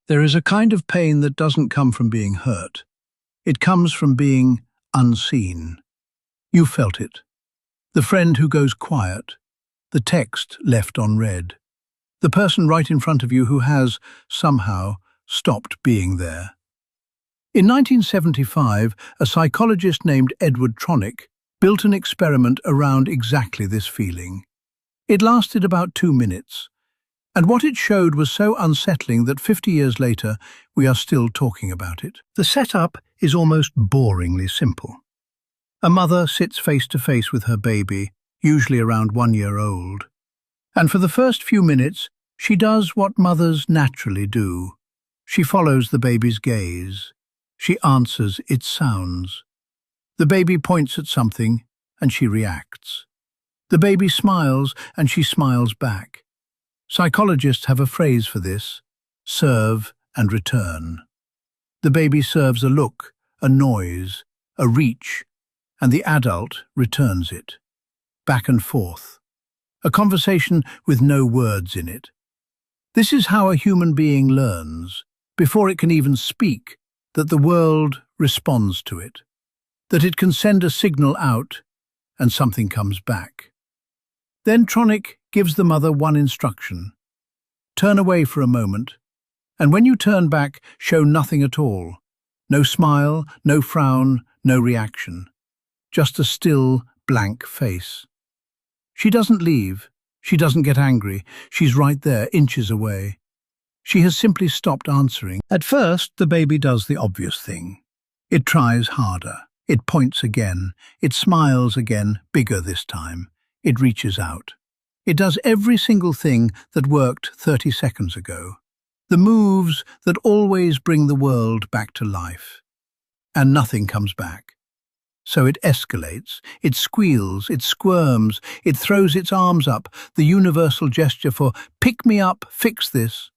There is a kind of pain that doesn't come from being hurt. It comes from being unseen. You felt it. The friend who goes quiet. The text left unread. The person right in front of you who has, somehow, stopped being there. In 1975, a psychologist named Edward Tronick built an experiment around exactly this feeling. It lasted about 2 minutes, and what it showed was so unsettling that 50 years later we are still talking about it. The setup is almost boringly simple. A mother sits face to face with her baby, usually around 1 year old, and for the first few minutes she does what mothers naturally do. She follows the baby's gaze. She answers its sounds. The baby points at something, and she reacts. The baby smiles, and she smiles back. Psychologists have a phrase for this: serve and return. The baby serves a look, a noise, a reach, and the adult returns it. Back and forth. A conversation with no words in it. This is how a human being learns, before it can even speak, that the world responds to it, that it can send a signal out and something comes back. Then Tronick gives the mother one instruction: turn away for a moment, and when you turn back, show nothing at all. No smile, no frown, no reaction. Just a still, blank face. She doesn't leave. She doesn't get angry. She's right there, inches away. She has simply stopped answering. At first, the baby does the obvious thing. It tries harder. It points again. It smiles again, bigger this time. It reaches out. It does every single thing that worked 30 seconds ago. The moves that always bring the world back to life. And nothing comes back. So it escalates, it squeals, it squirms, it throws its arms up, the universal gesture for pick me up, fix this.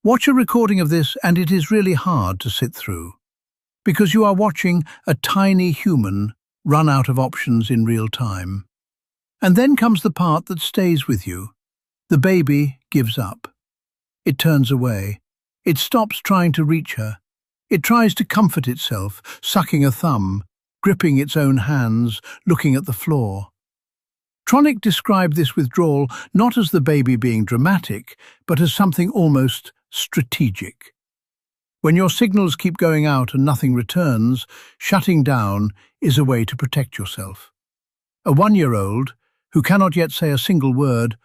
Watch a recording of this and it is really hard to sit through, because you are watching a tiny human run out of options in real time. And then comes the part that stays with you. The baby gives up. It turns away. It stops trying to reach her. It tries to comfort itself, sucking a thumb, gripping its own hands, looking at the floor. Tronick described this withdrawal not as the baby being dramatic, but as something almost strategic. When your signals keep going out and nothing returns, shutting down is a way to protect yourself. A 1-year-old, who cannot yet say a single word,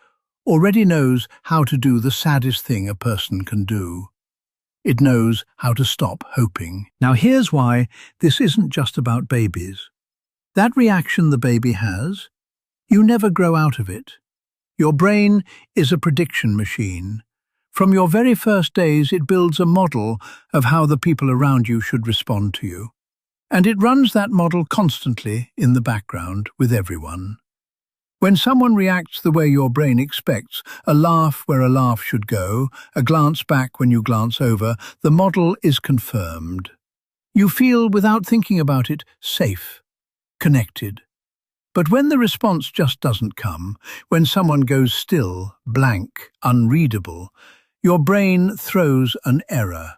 already knows how to do the saddest thing a person can do. It knows how to stop hoping. Now here's why this isn't just about babies. That reaction the baby has, you never grow out of it. Your brain is a prediction machine. From your very first days, it builds a model of how the people around you should respond to you. And it runs that model constantly in the background with everyone. When someone reacts the way your brain expects, a laugh where a laugh should go, a glance back when you glance over, the model is confirmed. You feel, without thinking about it, safe, connected. But when the response just doesn't come, when someone goes still, blank, unreadable, your brain throws an error.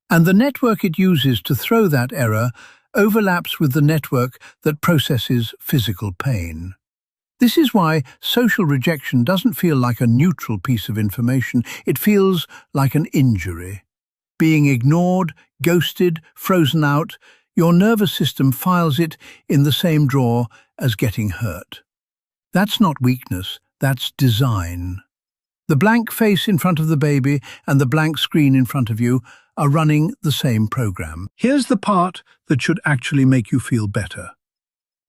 And the network it uses to throw that error overlaps with the network that processes physical pain. This is why social rejection doesn't feel like a neutral piece of information. It feels like an injury. Being ignored, ghosted, frozen out, your nervous system files it in the same drawer as getting hurt. That's not weakness, that's design. The blank face in front of the baby and the blank screen in front of you are running the same program. Here's the part that should actually make you feel better.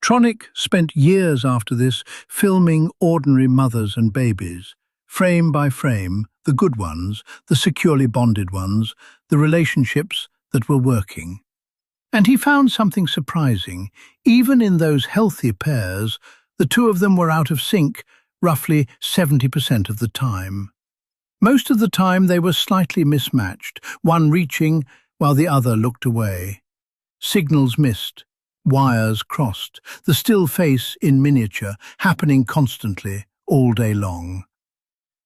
Tronick spent years after this filming ordinary mothers and babies, frame by frame, the good ones, the securely bonded ones, the relationships that were working. And he found something surprising. Even in those healthy pairs, the two of them were out of sync roughly 70% of the time. Most of the time they were slightly mismatched, one reaching while the other looked away. Signals missed. Wires crossed, the still face in miniature, happening constantly, all day long.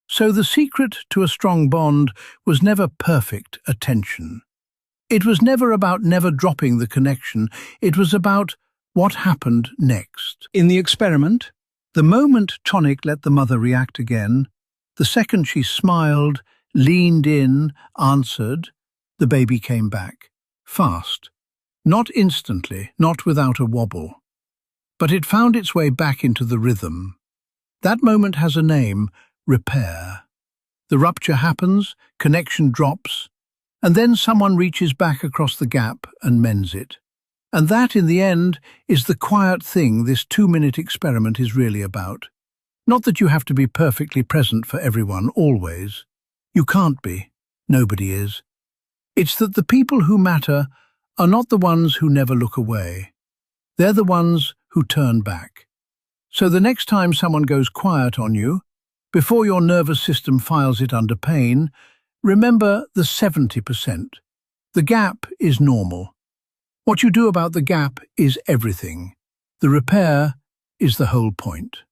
So the secret to a strong bond was never perfect attention. It was never about never dropping the connection. It was about what happened next. In the experiment, the moment Tronick let the mother react again, the second she smiled, leaned in, answered, the baby came back. Fast. Not instantly, not without a wobble. But it found its way back into the rhythm. That moment has a name: repair. The rupture happens, connection drops, and then someone reaches back across the gap and mends it. And that, in the end, is the quiet thing this 2-minute experiment is really about. Not that you have to be perfectly present for everyone, always. You can't be. Nobody is. It's that the people who matter are not the ones who never look away. They're the ones who turn back. So the next time someone goes quiet on you, before your nervous system files it under pain, remember the 70%. The gap is normal. What you do about the gap is everything. The repair is the whole point.